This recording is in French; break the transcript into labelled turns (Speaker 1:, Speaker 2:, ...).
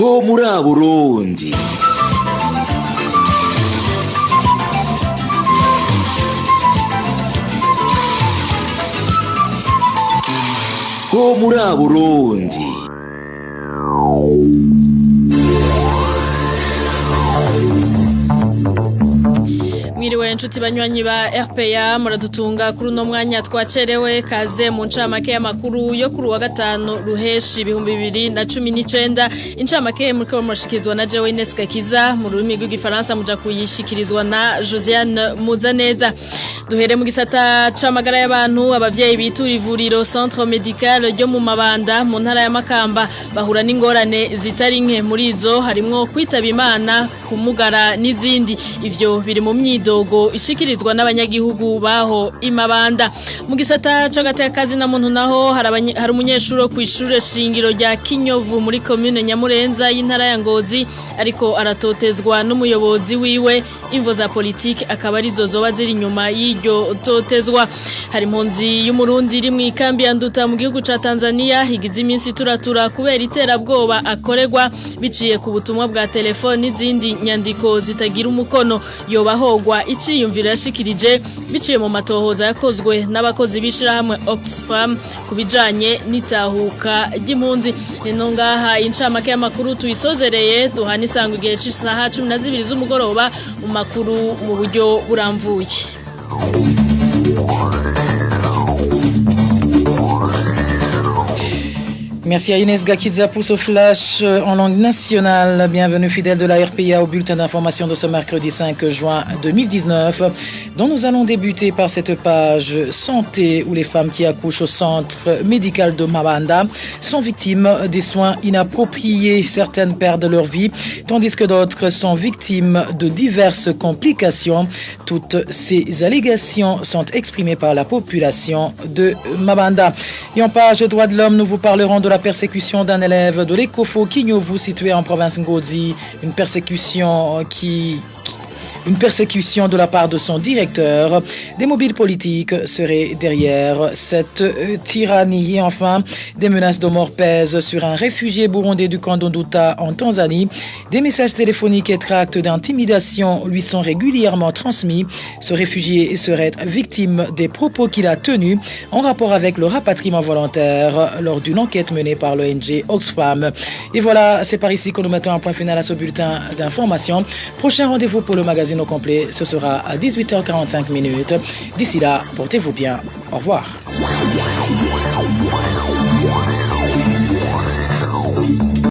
Speaker 1: ho muri Burundi. Ho muri Burundi.
Speaker 2: Mwiriwe inshuti banywanyi ba RPA muradutunga kuri uno mwanya twacerewe kaze mu ncamake y'amakuru yo kuri wa gatanu ruheshi 2019 incamake muriko murashikizwa na Jewe Ines Gakiza mu rurimi rw'igifaransa muja kuyishikirizwa na Josiane Muzaneza. Duhere mu gisata c'amagara y'abantu abavyeyi bitura ivuriro Centre Medical ryo mu Mabanda mu ntara ya Makamba bahura n'ingorane zitari nke muri izo harimwo kwitaba Imana kumugara n'izindi ivyo biri mu myidogo ishikirizwa n'abanyagihugu baho Imabanda. Mu gisata c'agatekazi na muntu naho hari umunyeshuri ku ishure shingiro rya Kinyovu muri commune Nyamurenza y'intara ya Ngozi ariko aratotezwa n'umuyobozi wiwe imvo za politique akaba arizo zoba ziri nyuma y'iryo totezwa. Hari impunzi y'umurundi iri mu ikambi ya Nduta mu gihugu ca Tanzania higize iminsi turatura kubera iterabwoba akoregwa biciye ku butumwa bwa telefone n'izindi nyandiko zitagira umukono yobahogwa iciyumvira yashikirije biciye mu matohoza yakozwe n'abakozi bishirahamwe Oxfam kubijanye n'itahuka ry'impunzi. Nino ngaha incamake y'amakuru tuyisozereye duhana isango igihe c'isaha 12 z'umugoroba mu makuru mu buryo buramvuye.
Speaker 3: Merci à Inès Gakiza pour ce flash en langue nationale. Bienvenue fidèles de la RPA au bulletin d'information de ce mercredi 5 juin 2019, dont nous allons débuter par cette page santé où les femmes qui accouchent au centre médical de Mabanda sont victimes des soins inappropriés. Certaines perdent leur vie, tandis que d'autres sont victimes de diverses complications. Toutes ces allégations sont exprimées par la population de Mabanda. Et en page droits de l'homme, nous vous parlerons de la persécution d'un élève de l'Ecofo Kinyovu situé en province Ngozi, une persécution de la part de son directeur. Des mobiles politiques seraient derrière cette tyrannie. Et enfin, des menaces de mort pèsent sur un réfugié burundais du camp d'Onduta en Tanzanie. Des messages téléphoniques et tracts d'intimidation lui sont régulièrement transmis. Ce réfugié serait victime des propos qu'il a tenus en rapport avec le rapatriement volontaire lors d'une enquête menée par l'ONG Oxfam. Et voilà, c'est par ici que nous mettons un point final à ce bulletin d'information. Prochain rendez-vous pour le magazine au complet, ce sera à 18h45. D'ici là, portez-vous bien. Au revoir.